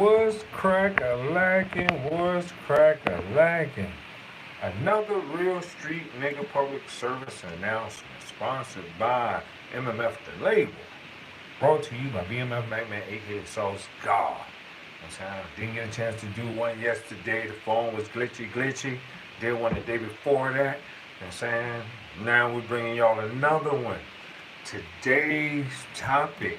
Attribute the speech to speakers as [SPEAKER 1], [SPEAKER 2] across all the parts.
[SPEAKER 1] What's crack-a-lackin'? What's crack-a-lackin'? Another real street nigga public service announcement sponsored by MMF the label. Brought to you by BMF Magman, aka SauceGod. Didn't get a chance to do one yesterday. The phone was glitchy. Did one the day before that. You know what I'm saying? Now we're bringing y'all another one. Today's topic.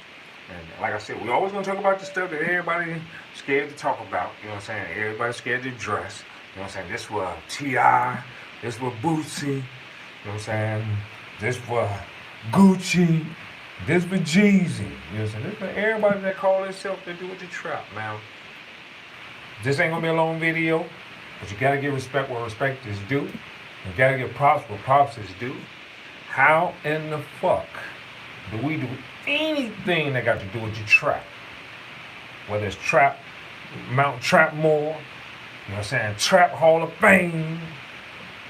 [SPEAKER 1] And like I said, we're always going to talk about the stuff that everybody's scared to talk about. You know what I'm saying? Everybody's scared to dress. You know what I'm saying? This was T.I. This was Bootsy. You know what I'm saying? This was Gucci. This was Jeezy. You know what I'm saying? This for everybody that call themselves to do with the trap, man. This ain't going to be a long video, but you got to give respect where respect is due. You got to give props where props is due. How in the fuck do we do anything that got to do with the trap? Whether it's trap, Mount Trapmore, you know what I'm saying, Trap Hall of Fame,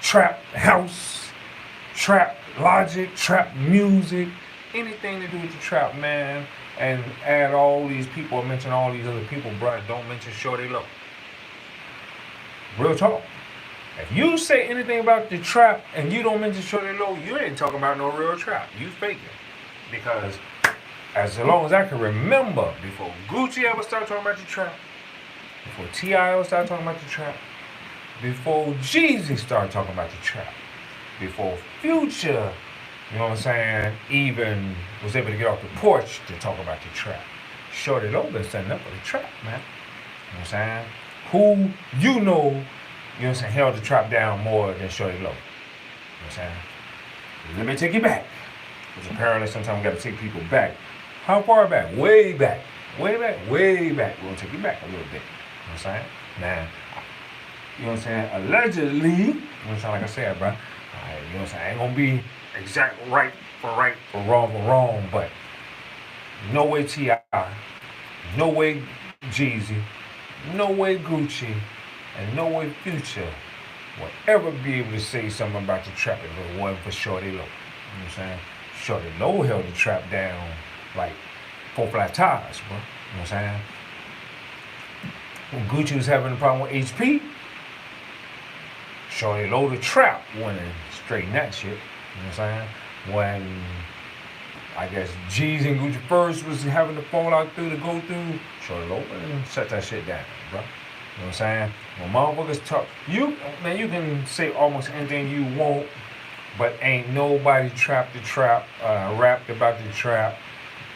[SPEAKER 1] Trap House, Trap Logic, Trap Music, anything to do with the trap, man. And add all these people, mention all these other people, bro. Don't mention Shorty Lo. Real talk. If you say anything about the trap and you don't mention Shorty Lo, you ain't talking about no real trap. You faking. Because as long as I can remember, before Gucci ever started talking about the trap, before T.I. ever started talking about the trap, before Jeezy started talking about the trap, before Future, you know what I'm saying, even was able to get off the porch to talk about the trap, Shorty Lo been setting up for the trap, man. You know what I'm saying? Who you know what I'm saying, held the trap down more than Shorty Lo. You know what I'm saying? Let me take you back. Because apparently sometimes we got to take people back. How far back? Way back. Way back. We're going to take you back a little bit. You know what I'm saying? Now, you know what I'm saying? Allegedly, you know what I'm saying? Like I said, bro. You know what I'm saying? I ain't going to be exact right, for wrong. But no way T.I., no way Jeezy, no way Gucci, and no way Future will ever be able to say something about the trap if it wasn't for Shorty Lo. You know what I'm saying? Shorty Lo held the trap down like 4 flat tires, bro. You know what I'm saying? When Gucci was having a problem with HP, Shorty Lo the trap went and straightened that shit. You know what I'm saying? When I guess G's and Gucci first was having to fall out to go through, Shorty Lo and shut that shit down, bro. You know what I'm saying? When motherfuckers talk, you can say almost anything you want, but ain't nobody rapped about the trap,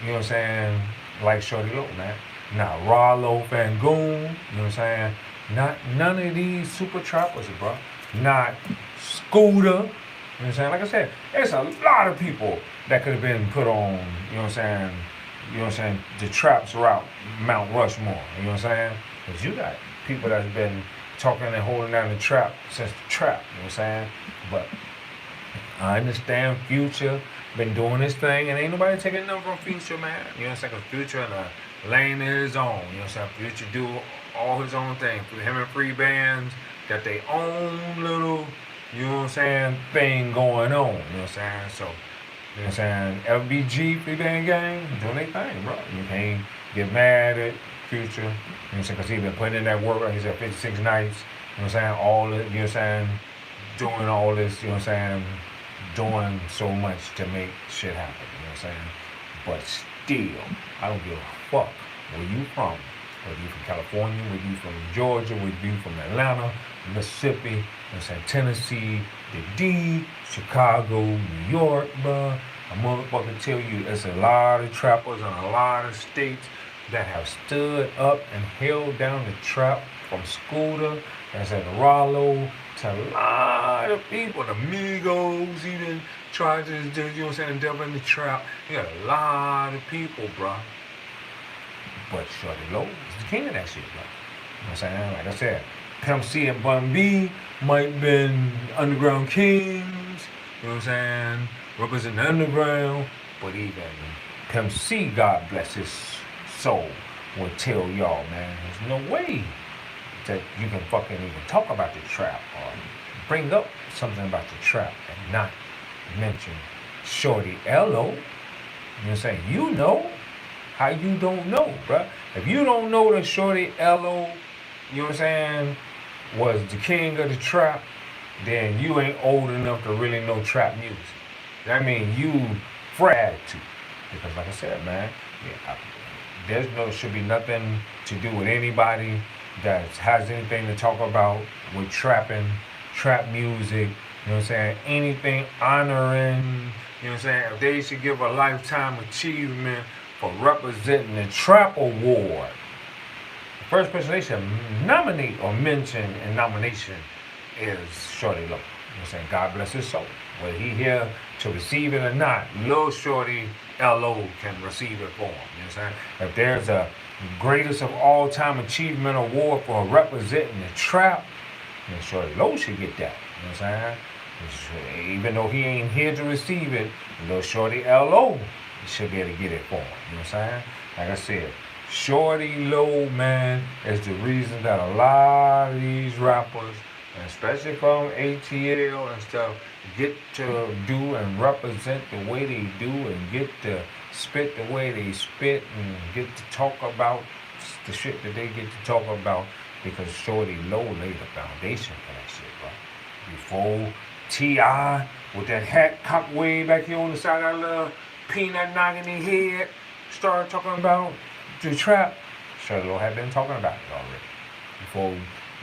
[SPEAKER 1] you know what I'm saying, like Shorty Lo, man. Not Rollo, Fangoon, you know what I'm saying? Not none of these super trappers, bro. Not Scooter, you know what I'm saying? Like I said, there's a lot of people that could have been put on, you know what I'm saying, the trap's route, Mount Rushmore, you know what I'm saying? Because you got people that's been talking and holding down the trap since the trap, you know what I'm saying? But I understand Future been doing his thing, and ain't nobody taking nothing from Future, man. You know what I'm saying? Because Future in a lane of his own. You know what I'm saying? Future do all his own thing. For him and free bands, got their own little, you know what I'm saying, thing going on. You know what I'm saying? So, you know what I'm saying? FBG, free band gang, doing their thing, bro. You can't get mad at Future. You know what I'm saying? Because he been putting in that work. Like he said, 56 nights. You know what I'm saying? All this, you know what I'm saying? Doing all this, you know what I'm saying? Doing so much to make shit happen, you know what I'm saying? But still, I don't give a fuck where you from. Whether you from California, whether you from Georgia, whether you from Atlanta, Mississippi, you know what I'm saying, Tennessee, the D, Chicago, New York, bruh. A motherfucker tell you there's a lot of trappers in a lot of states that have stood up and held down the trap from Scooter, as at Rollo, to a lot of people, the Migos even tried to, you know what I'm saying, devil in the trap. You got a lot of people, bro. But Shorty Lo is the king of that shit, bro. You know what I'm saying? Like I said, A.R.S.N.P.S.A and Bun B might been underground kings, you know what I'm saying, represent the underground, but even A.R.S.N.P.S.A, God bless his soul, will tell y'all, man, there's no way that you can fucking even talk about the trap or bring up something about the trap and not mention Shorty Lo. You know what I'm saying? You know How you don't know, bro? If you don't know that Shorty Lo, you know what I'm saying, was the king of the trap, then you ain't old enough to really know trap music. That means you frag to. Because like I said, man, yeah, there's no should be nothing to do with anybody that has anything to talk about with trapping, trap music, you know what I'm saying? Anything honoring, you know what I'm saying? If they should give a lifetime achievement for representing the trap award, the first person they should nominate or mention in nomination is Shorty Lo. You know what I'm saying? God bless his soul. Whether he here to receive it or not, Lil Shorty Lo can receive it for him. You know what I'm saying? If there's a greatest of all time achievement award for representing the trap, then Shorty Lo should get that. You know what I'm saying? Even though he ain't here to receive it, Lil Shorty Lo should be able to get it for him. You know what I'm saying? Like I said, Shorty Lo, man, is the reason that a lot of these rappers, and especially from ATL and stuff, get to do and represent the way they do and get to spit the way they spit and get to talk about the shit that they get to talk about because Shorty Lo laid the foundation for that shit, bro. Before T.I. with that hat cocked way back here on the side of that little peanut knocking his head started talking about the trap, Shorty Lo had been talking about it already. Before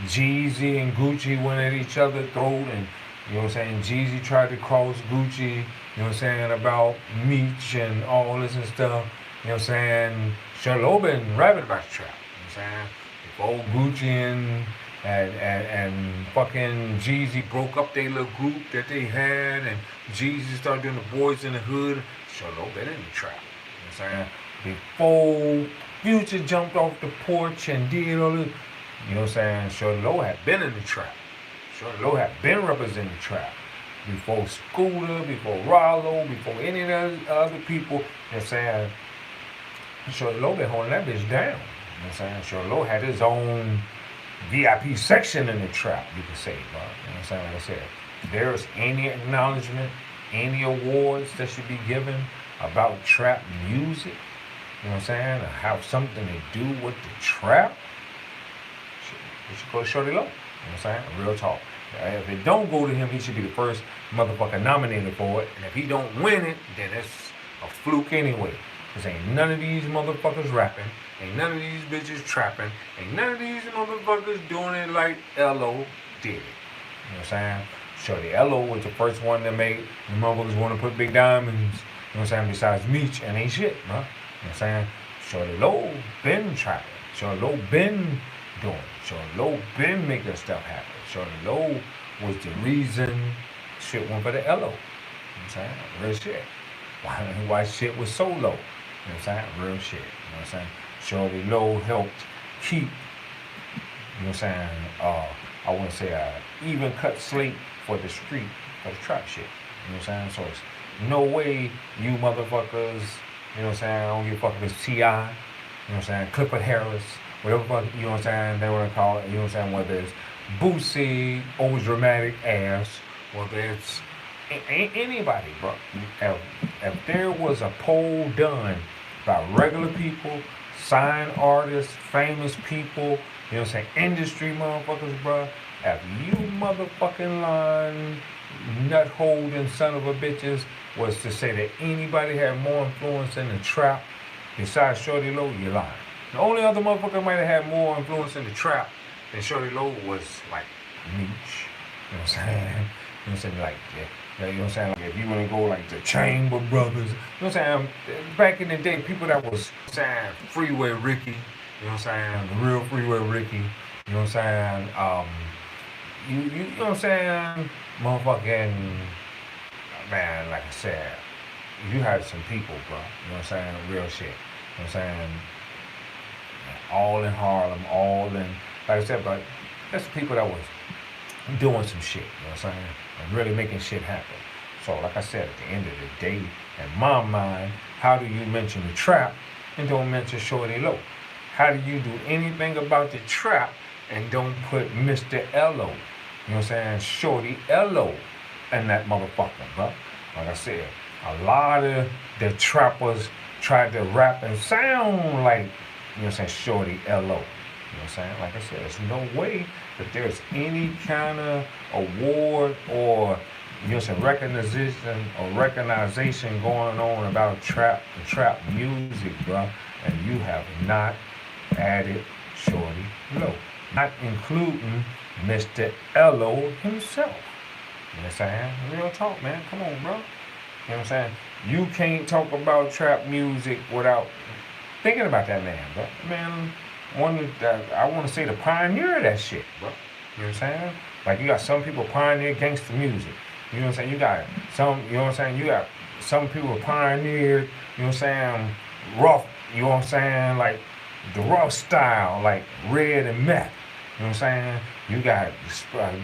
[SPEAKER 1] Jeezy and Gucci went at each other's throat and, you know what I'm saying, Jeezy tried to cross Gucci, you know what I'm saying, about Meech and all this and stuff, you know what I'm saying, Shorty Lo been rapping about the trap, you know what I'm saying, before Gucci and fucking Jeezy broke up their little group that they had and Jeezy started doing the Boys in the Hood, Shorty Lo been in the trap, you know what I'm saying, before Future jumped off the porch and did all this, you know what I'm saying, Shorty Lo had been in the trap. Shorty Lo had been representing the trap. Before Scooter, before Rollo, before any of the other people, you know what I'm saying, Shorty Lo been holding that bitch down. You know what I'm saying? Shorty Lo had his own VIP section in the trap, you could say, bro. You know what I'm saying? Like I said, if there's any acknowledgement, any awards that should be given about trap music, you know what I'm saying, or have something to do with the trap, it should go to Shorty Lo. You know what I'm saying? Real talk. If it don't go to him, he should be the first motherfucker nominated for it. And if he don't win it, then it's a fluke anyway. Because ain't none of these motherfuckers rapping. Ain't none of these bitches trapping. Ain't none of these motherfuckers doing it like Lo did it. You know what I'm saying? Shorty Lo was the first one to make the motherfuckers want to put big diamonds. You know what I'm saying? Besides Meech and ain't shit, bro. You know what I'm saying? Shorty Lo been trapping. Shorty Lo been doing. Shorty Lo been making stuff happen. Shorty Lo was the reason shit went for the Lo. You know what I'm saying? Real shit. Why shit was so low. You know what I'm saying? Real shit. You know what I'm saying? Shorty Lo helped keep, you know what I'm saying, I want to say even cut slate for the street, for the trap shit. You know what I'm saying? So it's no way you motherfuckers, you know what I'm saying, I don't give a fuck if it's T.I., you know what I'm saying, Clifford Harris, whatever fuck, you know what I'm saying, they want to call it, you know what I'm saying, whether it's Boosie, over dramatic ass, whether it's anybody, bro. If there was a poll done by regular people, signed artists, famous people, you know what I'm saying, industry motherfuckers, bro, if you motherfucking lying, nut holding son of a bitches was to say that anybody had more influence in the trap besides Shorty Lo, you lying. The only other motherfucker might have had more influence in the trap than Shorty Lo was like Meech. You know what I'm saying? You know what I'm saying? Like, yeah, you know what I'm saying? Like if you want to go like the Chamber Brothers, you know what I'm saying? Back in the day, people that was saying Freeway Ricky, you know what I'm saying? The real Freeway Ricky, you know what I'm saying? You know what I'm saying? Motherfucking, man, like I said, you had some people, bro. You know what I'm saying? Real shit. You know what I'm saying? All in Harlem, all in, like I said, but that's people that was doing some shit, you know what I'm saying? And really making shit happen. So, like I said, at the end of the day, in my mind, how do you mention the trap and don't mention Shorty Lo? How do you do anything about the trap and don't put Mr. Lo? You know what I'm saying? Shorty Lo and that motherfucker, bro. Like I said, a lot of the trappers tried to rap and sound like, you know what I'm saying, Shorty Lo. You know what I'm saying? Like I said, there's no way that there's any kind of award or, you know what I'm saying, recognition going on about trap music, bro. And you have not added Shorty Lo. Not including Mr. Lo himself. You know what I'm saying? Real talk, man. Come on, bro. You know what I'm saying? You can't talk about trap music without thinking about that man, bro. Man, I want to say the pioneer of that shit, bro. You know what I'm saying? Like, you got some people pioneer gangster music. You know what I'm saying? You got some, you know what I'm saying? You got some people pioneered, you know what I'm saying, rough, you know what I'm saying, like the rough style, like Red and Meth. You know what I'm saying? You got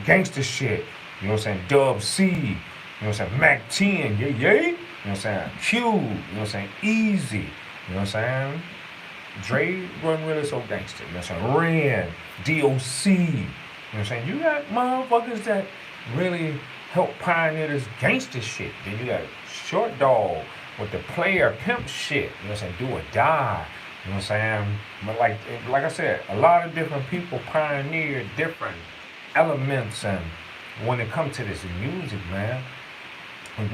[SPEAKER 1] gangster shit. You know what I'm saying? Dub C. You know what I'm saying? Mac 10. Yeah, yeah. You know what I'm saying? Q. You know what I'm saying? Easy. You know what I'm saying? Dre wasn't really so gangster. You know what I'm saying? Ren. DOC. You know what I'm saying? You got motherfuckers that really help pioneer this gangster shit. Then you got Short Dog with the player pimp shit. You know what I'm saying? Do or die. You know what I'm saying? But like I said, a lot of different people pioneer different elements, and when it comes to this music, man,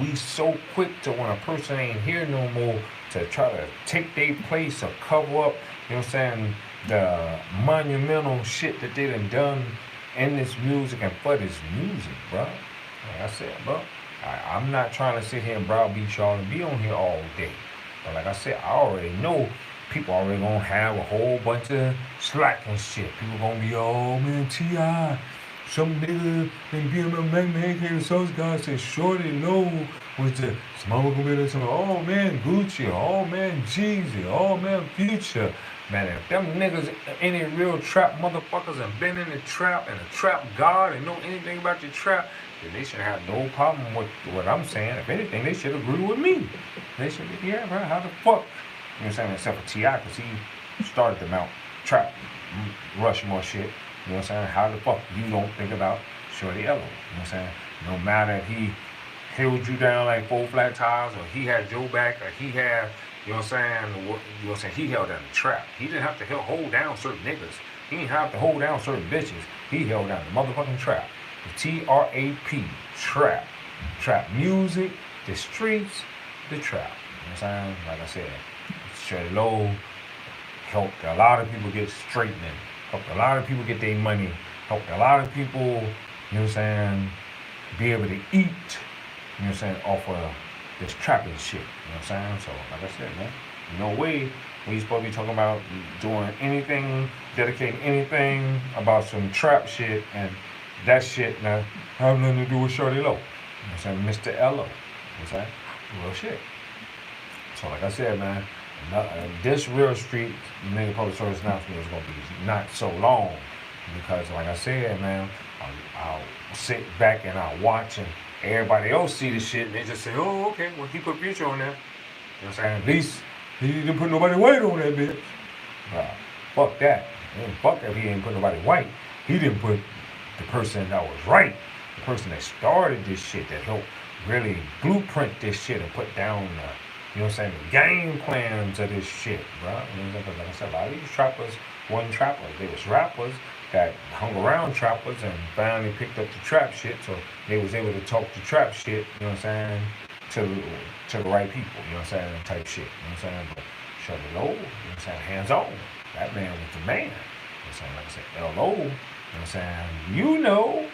[SPEAKER 1] we so quick to, when a person ain't here no more, to try to take their place or cover up, you know what I'm saying, the monumental shit that they done in this music and for this music, bro. Like I said, bro, I'm not trying to sit here and browbeat y'all and be on here all day. But like I said, I already know people already gonna have a whole bunch of slack and shit. People gonna be, oh man, T.I., some nigga in BMM man came to SauceGod said Shorty Lo was the mama gonna be there saying, oh man, Gucci, oh man, Jeezy, oh man, Future. Man, if them niggas any real trap motherfuckers and been in the trap and a trap god and know anything about the trap, then they should have no problem with what I'm saying. If anything, they should agree with me. They should be, yeah, bro, how the fuck? You know what I'm saying? Except for T.I., because he started the Mount Trap Rushmore shit. You know what I'm saying? How the fuck you don't think about Shorty Lo? You know what I'm saying? No matter if he held you down like 4 flat tires, or he had your back, or he had, you know what I'm saying, you know what I'm saying, he held down the trap. He didn't have to hold down certain niggas. He didn't have to hold down certain bitches. He held down the motherfucking trap. The T-R-A-P, trap. Trap music, the streets, the trap. You know what I'm saying? Like I said, Shorty Lo helped a lot of people get straightening. Helped a lot of people get their money. Helped a lot of people, you know what I'm saying, be able to eat, you know what I'm saying, off of this trapping shit. You know what I'm saying? So, like I said, man, no way we supposed to be talking about doing anything, dedicating anything about some trap shit, and that shit now have nothing to do with Shorty Lo. You know what I'm saying? Mr. Lo. You know what I'm saying? Real shit. So, like I said, man, this real street nigga public service announcement is gonna be not so long, because like I said, man, I'll sit back and I'll watch, and everybody else see the shit and they just say, oh, okay, well, he put Future on there. You know what I'm saying? At least he didn't put nobody white on that bitch. Fuck that. Fuck that, he ain't put nobody white. He didn't put the person that was right, the person that started this shit, that helped really blueprint this shit and put down the, you know what I'm saying, the game plans of this shit, bro. You know what I'm saying? Like I said, a lot of these trappers wasn't trappers. They was rappers that hung around trappers and finally picked up the trap shit, so they was able to talk the trap shit, you know what I'm saying, to the right people, you know what I'm saying, type shit, you know what I'm saying? But Shorty Lo, you know what I'm saying, hands on. That man was the man. You know what I'm saying? Like I said, L.O., you know what I'm saying, you know,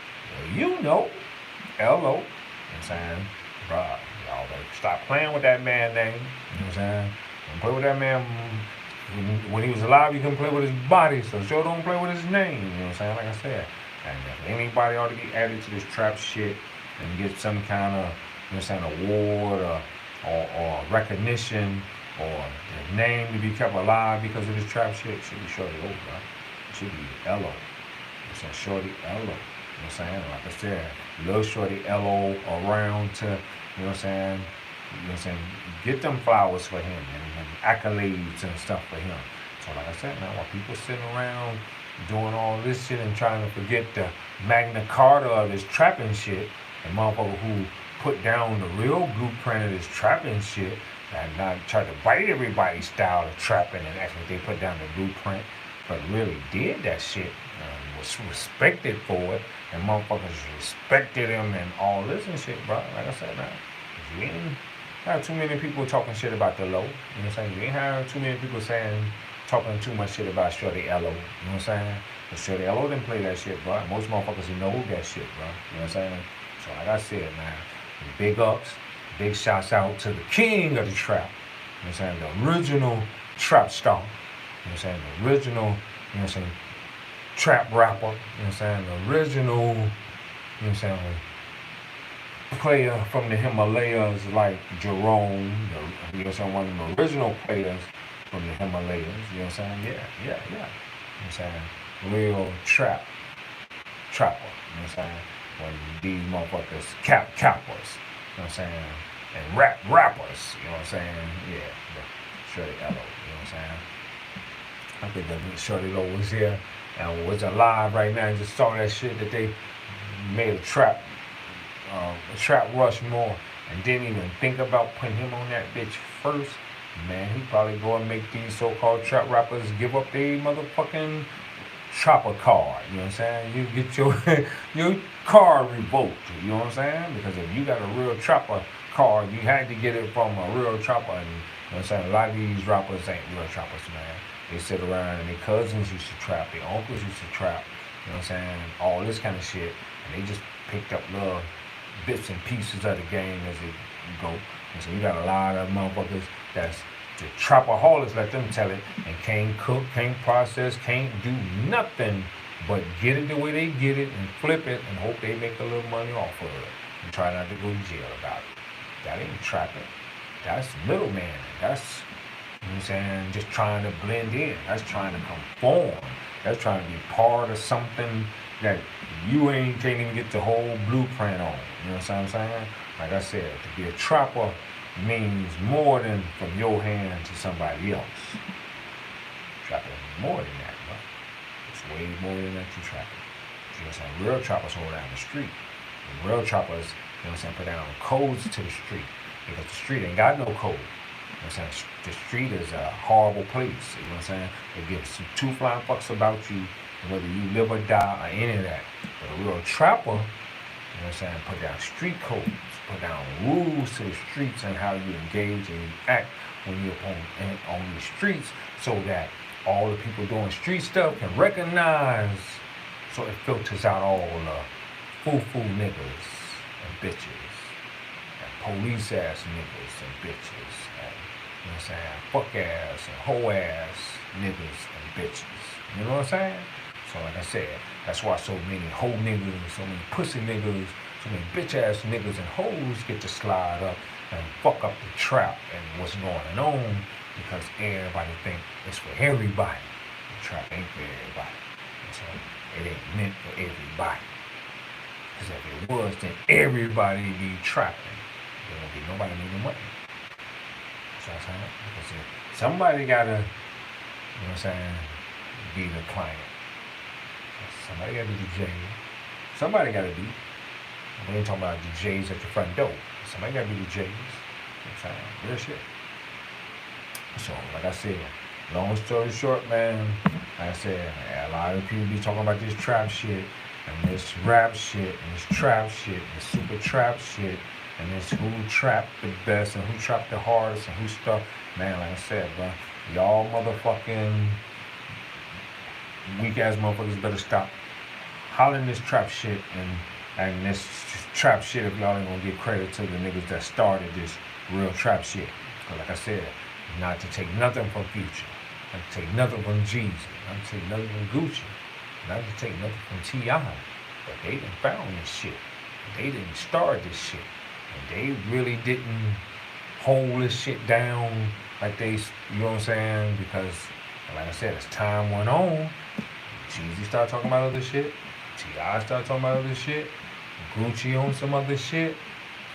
[SPEAKER 1] L.O., you know what I'm saying, bruh. Y'all better stop playing with that man name. You know what I'm saying? Don't play with that man. When he was alive, you couldn't play with his body, so sure don't play with his name. You know what I'm saying? Like I said. And if anybody ought to be added to this trap shit and get some kind of, you know what I'm saying, award or recognition or their name to be kept alive because of this trap shit, it should be Shorty Lo, bro. It should be Lo. You know what I'm saying? Shorty Lo. You know what I'm saying? Like I said, little Shorty Lo around to, you know what I'm saying? You know what I'm saying? Get them flowers for him and accolades and stuff for him. So like I said, man, while people sitting around doing all this shit and trying to forget the Magna Carta of this trapping shit, the motherfucker who put down the real blueprint of this trapping shit, And not try to bite everybody's style of trapping and act like they put down the blueprint, but really did that shit and was respected for it, and motherfuckers respected him and all this and shit, bro. Like I said, man, you ain't have too many people talking shit about the low. You know what I'm saying? You ain't have too many people talking too much shit about Shorty Lo. You know what I'm saying? But Shorty Lo didn't play that shit, bro. Most motherfuckers know that shit, bro. You know what I'm saying? So like I said, man, big ups. Big shouts out to the king of the trap. You know what I'm saying? The original trap star. You know what I'm saying? The original, you know what I'm saying, trap rapper. You know what I'm saying? The original, you know what I'm saying, player from the Himalayas like Jerome. You know what I'm saying? One of the original players from the Himalayas. You know what I'm saying? Yeah. You know what I'm saying? Real trapper. You know what I'm saying? When these motherfuckers cappers. You know what I'm saying? And rappers, you know what I'm saying? Yeah, but Shorty Lo, you know what I'm saying? I think that Shorty Lo was here and was alive right now and just saw that shit that they made a trap Rushmore and didn't even think about putting him on that bitch first. Man, he probably go and make these so-called trap rappers give up their motherfucking chopper card, you know what I'm saying? You get your card revoked, you know what I'm saying? Because if you got a real trapper card, you had to get it from a real trapper, and you know what I'm saying? A lot of these rappers ain't real trappers, man. They sit around and their cousins used to trap, their uncles used to trap, you know what I'm saying? All this kind of shit, and they just picked up little bits and pieces of the game as it go. And so you got a lot of motherfuckers that's the trapaholics, let them tell it, and can't cook, can't process, can't do nothing but get it the way they get it and flip it and hope they make a little money off of it and try not to go to jail about it. That ain't trapping. That's middleman. That's, you know what I'm saying, just trying to blend in. That's trying to conform. That's trying to be part of something that you can't even get the whole blueprint on. You know what I'm saying? Like I said, to be a trapper means more than from your hand to somebody else. Trapping is more than that, bro. It's way more than that you trapping. You know what I'm saying? Real trappers hold down the street. And real trappers, you know what I'm saying, put down codes to the street. Because the street ain't got no code. You know what I'm saying? The street is a horrible place. You know what I'm saying? It gives two flying fucks about you, whether you live or die or any of that. But a real trapper, you know what I'm saying, put down street codes, put down rules to the streets and how you engage and you act when you're on the streets, so that all the people doing street stuff can recognize, so it filters out all the foo-foo niggas and bitches, and police ass niggas and bitches, and, you know what I'm saying, fuck ass and hoe ass niggas and bitches. You know what I'm saying? So like I said, that's why so many hoe niggas, so many pussy niggas, so many bitch ass niggas and hoes get to slide up and fuck up the trap and what's going on, because everybody think it's for everybody. The trap ain't for everybody. So it ain't meant for everybody. Because if it was, then everybody be trapping. There won't be nobody making money. So I'm saying, because somebody gotta, you know what I'm saying, be the client. Somebody gotta be the J. Somebody gotta be. We ain't talking about the J's at the front door. Somebody gotta be the J's. You know what I'm saying? Real shit. So, like I said, long story short, man, like I said, a lot of people be talking about this trap shit, and this rap shit, and this trap shit, and this super trap shit, and this who trapped the best, and who trapped the hardest, and who stuff. Man, like I said, bro, y'all motherfucking weak ass motherfuckers better stop hollering this trap shit and this trap shit if y'all ain't gonna give credit to the niggas that started this real trap shit. Cause like I said, not to take nothing from Future, not to take nothing from Jeezy, not to take nothing from Gucci, not to take nothing from T.I. But they done found this shit. They didn't start this shit. And they really didn't hold this shit down like they, you know what I'm saying? Because like I said, as time went on, Jeezy started talking about other shit, T.I. started talking about other shit, Gucci on some other shit,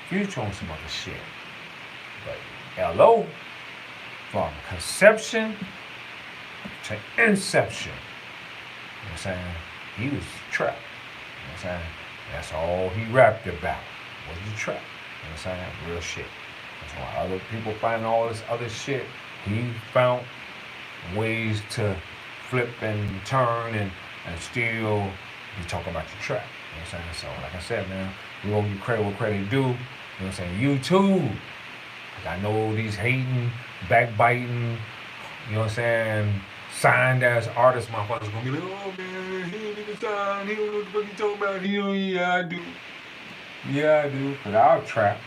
[SPEAKER 1] Future on some other shit. But Lo, from conception to inception, you know what I'm saying, he was trapped. You know what I'm saying? That's all he rapped about was the trap. You know what I'm saying? Real shit. That's why other people find all this other shit. He found ways to flip and turn and still be talking about your trap. You know what I'm saying? So like I said, man, we gonna give credit what credit do. You know what I'm saying? You too. Cause I know these hating, backbiting, you know what I'm saying, signed as artists, motherfuckers gonna be like, oh man, he ain't even signed, he don't know what the fuck he talking about, he don't, yeah I do. Yeah I do, cause I've trapped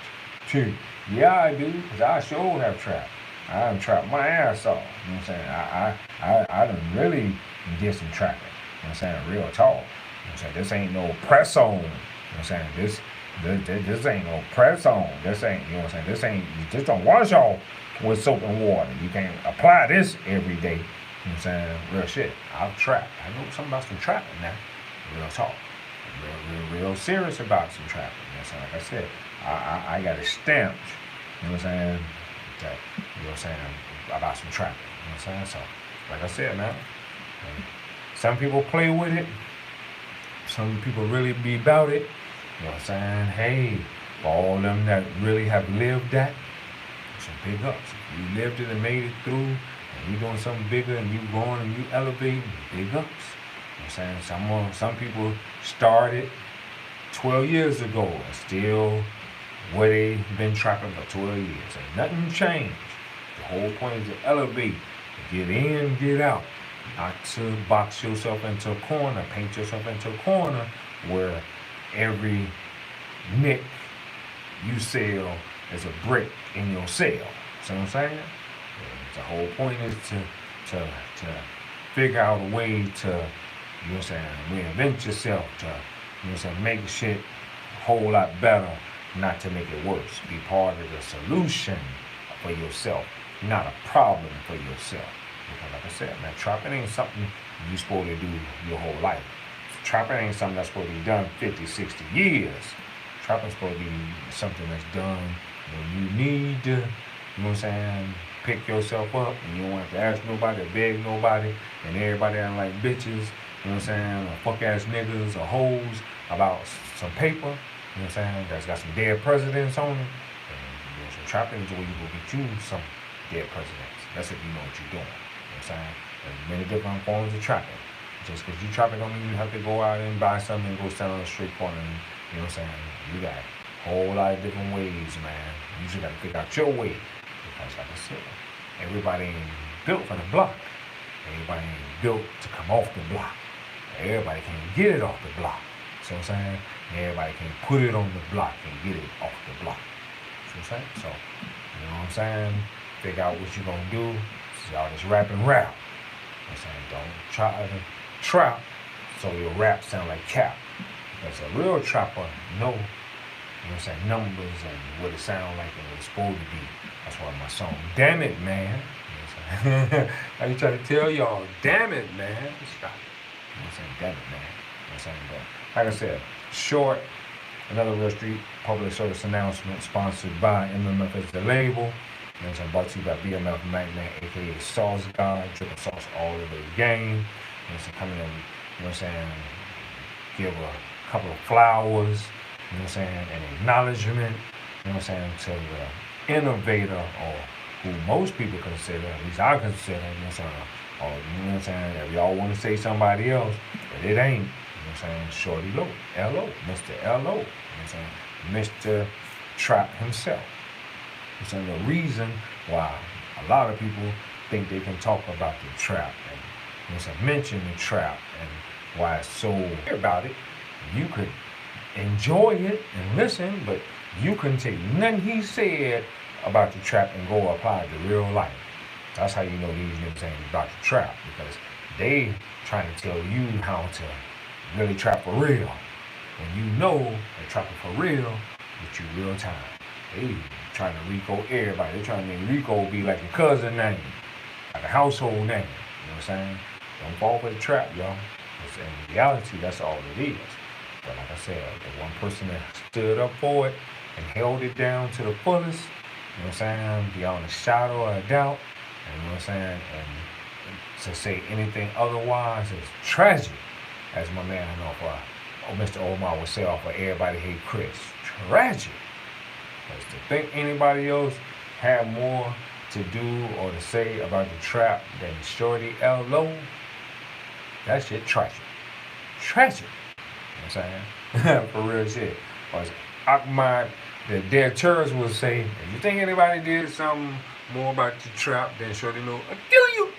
[SPEAKER 1] too. Yeah I do, cause I sure have trapped. I done trapped my ass off. You know what I'm saying? I done really did some trapping. You know what I'm saying? Real talk. You know what I'm saying? This ain't no press on. You know what I'm saying? This ain't no press on. This ain't, you know what I'm saying? This don't wash off with soap and water. You can't apply this every day. You know what I'm saying? Real shit. I've trapped. I know something about some trapping now. Real talk. Real serious about some trapping. You know what I'm saying? Like I said, I got it stamped. You know what I'm saying? That, you know what I'm saying, about some trapping. You know what I'm saying? So, like I said, man, some people play with it. Some people really be about it. You know what I'm saying? Hey, for all them that really have lived that, some big ups. If you lived it and made it through, and you doing something bigger and you growing and you elevating, big ups. You know what I'm saying? Some people started 12 years ago and still where they been trapping for 12 years. And nothing changed. The whole point is to elevate, to get in, get out. Not to box yourself into a corner, paint yourself into a corner where every nick you sell is a brick in your sale. See what I'm saying? The whole point is to figure out a way to, you know what I'm saying, reinvent yourself, to, you know what I'm saying, make shit a whole lot better, not to make it worse. Be part of the solution for yourself, not a problem for yourself. Because like I said, man, trapping ain't something you're supposed to do your whole life. Trapping ain't something that's supposed to be done 50, 60 years. Trapping's supposed to be something that's done when you need to, you know what I'm saying, pick yourself up and you don't have to ask nobody, beg nobody, and everybody acting like bitches, you know what I'm saying, or fuck ass niggas or hoes about some paper. You know what I'm saying? That's got some dead presidents on it. And, you know, so trapping is where you will get you some dead presidents. That's if you know what you're doing. You know what I'm saying? There's many different forms of trapping. Just because you trapping don't mean you have to go out and buy something and go stand on the street corner and, you know what I'm saying? You got a whole lot of different ways, man. You just got to figure out your way. Because like I said, everybody ain't built for the block. Everybody ain't built to come off the block. Everybody can't get it off the block. See what I'm saying? Everybody can put it on the block and get it off the block. See what I'm saying? So, you know what I'm saying? Figure out what you're going to do. See all this rap and rap. You know what I'm saying? Don't try to trap so your rap sound like cap. Because a real trapper know, you know what I'm saying, numbers and what it sound like and what it's supposed to be. That's why my song, Damn It, Man. You know what I'm saying? I be trying to tell y'all, damn it, man. Stop. You know what I'm saying? Damn it, man. You know what I'm saying? But like I said, short, another Real Street public service announcement sponsored by M.M.F. the label. You know what I'm saying? Brought to you by BMF Nightmare, aka SauceGod, dripping sauce all over the game. You know what I'm saying? Coming in, you know what I'm saying? Give a couple of flowers, you know what I'm saying? An acknowledgement, you know what I'm saying? To the innovator, or who most people consider, at least I consider, you know what I'm saying? Or, you know what I'm saying? If y'all want to say somebody else, but it ain't. You know what I'm saying? Shorty Lo, L.O., Mr. L.O., you know what I'm saying? Mr. Trap himself. You know what I'm saying? The reason why a lot of people think they can talk about the trap and, you know what I'm saying, mention the trap and why it's so about it. You could enjoy it and listen, but you couldn't take nothing he said about the trap and go apply it to real life. That's how you know these niggas ain't about the trap, because they trying to tell you how to really trap for real. When you know they're trapping for real, with you real time. They trying to Rico everybody. They trying to make Rico be like a cousin name, like a household name. You know what I'm saying? Don't fall for the trap, y'all. In reality, that's all it is. But like I said, the one person that stood up for it and held it down to the fullest, you know what I'm saying, beyond a shadow of a doubt, and you know what I'm saying, and to say anything otherwise is tragic, as my man off Mr. Omar would say off of Everybody Hate Chris. Tragic. Because to think anybody else had more to do or to say about the trap than Shorty Lo, that shit tragic. Tragic. You know what I'm saying? For real shit. Because Ahmad, the dead terrorist would say, if you think anybody did something more about the trap than Shorty Lo, I'll kill you.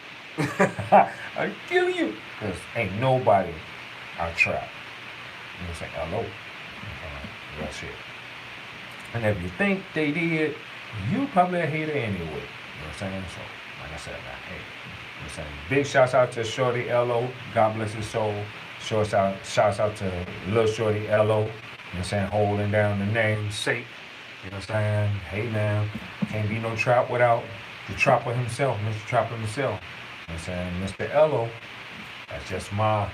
[SPEAKER 1] I'll kill you. Because ain't nobody out trap. You know what I'm saying? Lo. Real shit. And if you think they did, you probably a hater anyway. You know what I'm saying? So, like I said, man, hey. You know what I'm saying? Big shouts out to Shorty Lo. God bless his soul. Shouts out to Lil Shorty Lo. You know what I'm saying? Holding down the namesake. You know what I'm saying? Hey, man. Can't be no trap without the trapper himself, Mr. Trapper himself. You know what I'm saying? Mr. Lo. That's just my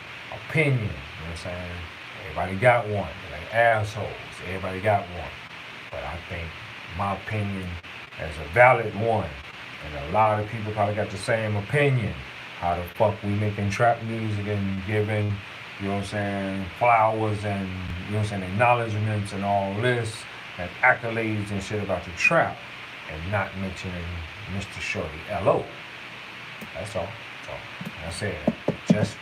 [SPEAKER 1] opinion. You know what I'm saying? Everybody got one. They're like assholes. Everybody got one. But I think my opinion is a valid one. And a lot of people probably got the same opinion. How the fuck we making trap music and giving, you know what I'm saying, flowers and, you know what I'm saying, acknowledgements and all this and accolades and shit about the trap and not mentioning Mr. Shorty Lo. That's all. So, like I said, just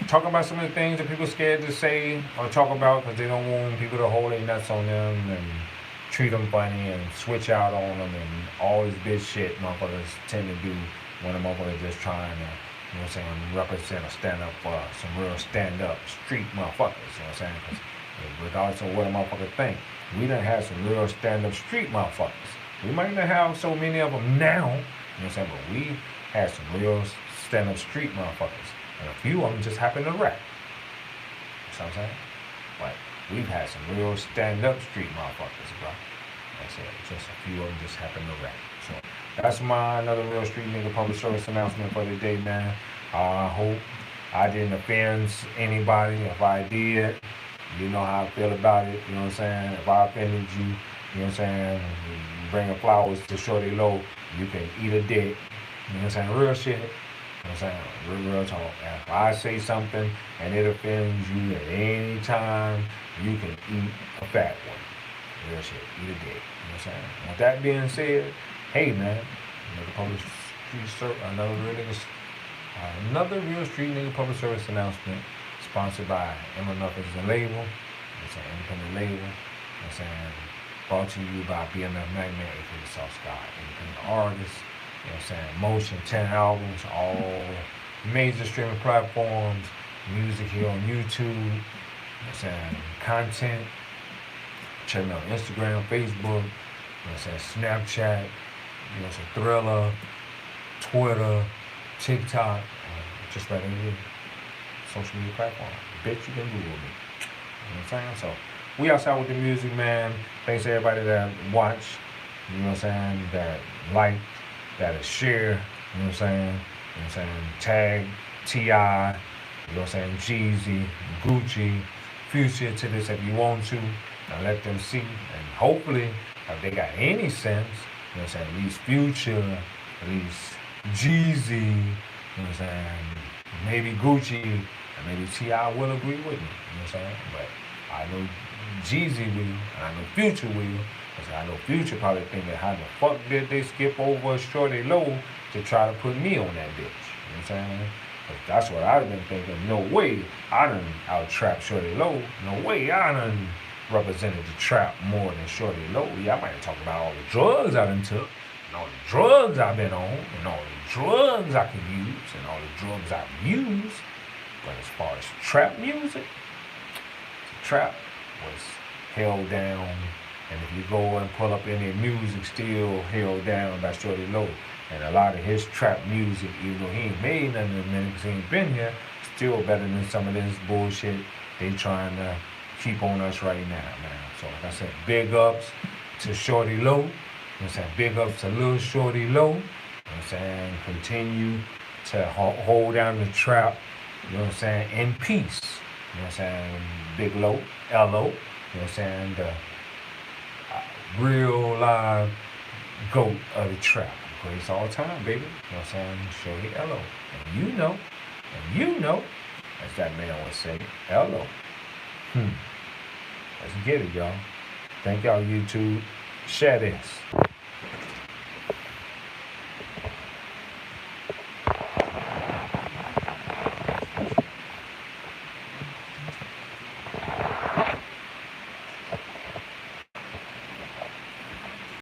[SPEAKER 1] talk about some of the things that people scared to say or talk about because they don't want people to hold their nuts on them and treat them funny and switch out on them and all this bitch shit motherfuckers tend to do when a motherfucker just trying to, you know what I'm saying, represent or stand up for some real stand-up street motherfuckers, you know what I'm saying? Because regardless of what a motherfucker think, we done had some real stand-up street motherfuckers. We might not have so many of them now, you know what I'm saying, but we had some real stand-up street motherfuckers. And a few of them just happen to rap. You know what I'm saying? But we've had some real stand-up street motherfuckers, bro. Like I said, just a few of them just happen to rap. So that's my another real street nigga public service announcement for the day, man. I hope I didn't offend anybody. If I did, you know how I feel about it. You know what I'm saying? If I offended you, you know what I'm saying? Bringing flowers to Shorty Lo, you can eat a dick. You know what I'm saying? Real shit. You know what I'm saying? Real talk. And if I say something and it offends you at any time, you can eat a fat one. Real shit. Eat a dick. You know what I'm saying? With that being said, hey man, another real street nigga public service announcement sponsored by MMF is a label. It's an independent label. You know what I'm saying? Brought to you by BMF Magnet, aka SauceGod, independent artist. You know what I'm saying? Motion, 10 albums, all major streaming platforms, music here on YouTube, you know what I'm saying? Content, check me out on Instagram, Facebook, you know what I'm saying? Snapchat, you know, some Thriller, Twitter, TikTok, just about any social media platform. Bet you can Google me. You know what I'm saying? So we outside with the music, man. Thanks to everybody that watched, you know what I'm saying, that liked, that share, you know what I'm saying? You know what I'm saying? Tag T.I., you know what I'm saying? Jeezy, Gucci, Future to this if you want to. And let them see. And hopefully, if they got any sense, you know what I'm saying? At least Future, at least Jeezy, you know what I'm saying? Maybe Gucci, and maybe T.I. will agree with me, you know what I'm saying? But I know Jeezy will, and I know Future will. Because I know Future probably thinking, how the fuck did they skip over Shorty Lo to try to put me on that bitch? You know what I'm saying? Because that's what I've been thinking. No way I done out-trap Shorty Lo. No way I done represented the trap more than Shorty Lo. Yeah, I might talk about all the drugs I done took, and all the drugs I've been on, and all the drugs I can use, and all the drugs I've used. But as far as trap music, the trap was held down. And if you go and pull up any music, still held down by Shorty Lo. And a lot of his trap music, even though he ain't made nothing in a minute because he ain't been here, still better than some of this bullshit they trying to keep on us right now, man. So like I said, big ups to Shorty Lo. You know what I'm saying? Big ups to Lil Shorty Lo. You know what I'm saying? Continue to hold down the trap, you know what I'm saying, in peace. You know what I'm saying? Big Lo, Lo. You know what I'm saying? The real live GOAT of the trap. Greatest all time, baby. You know what I'm saying? Shorty Lo. And you know, as that man would say, Lo. Let's get it, y'all. Thank y'all, YouTube. Share this.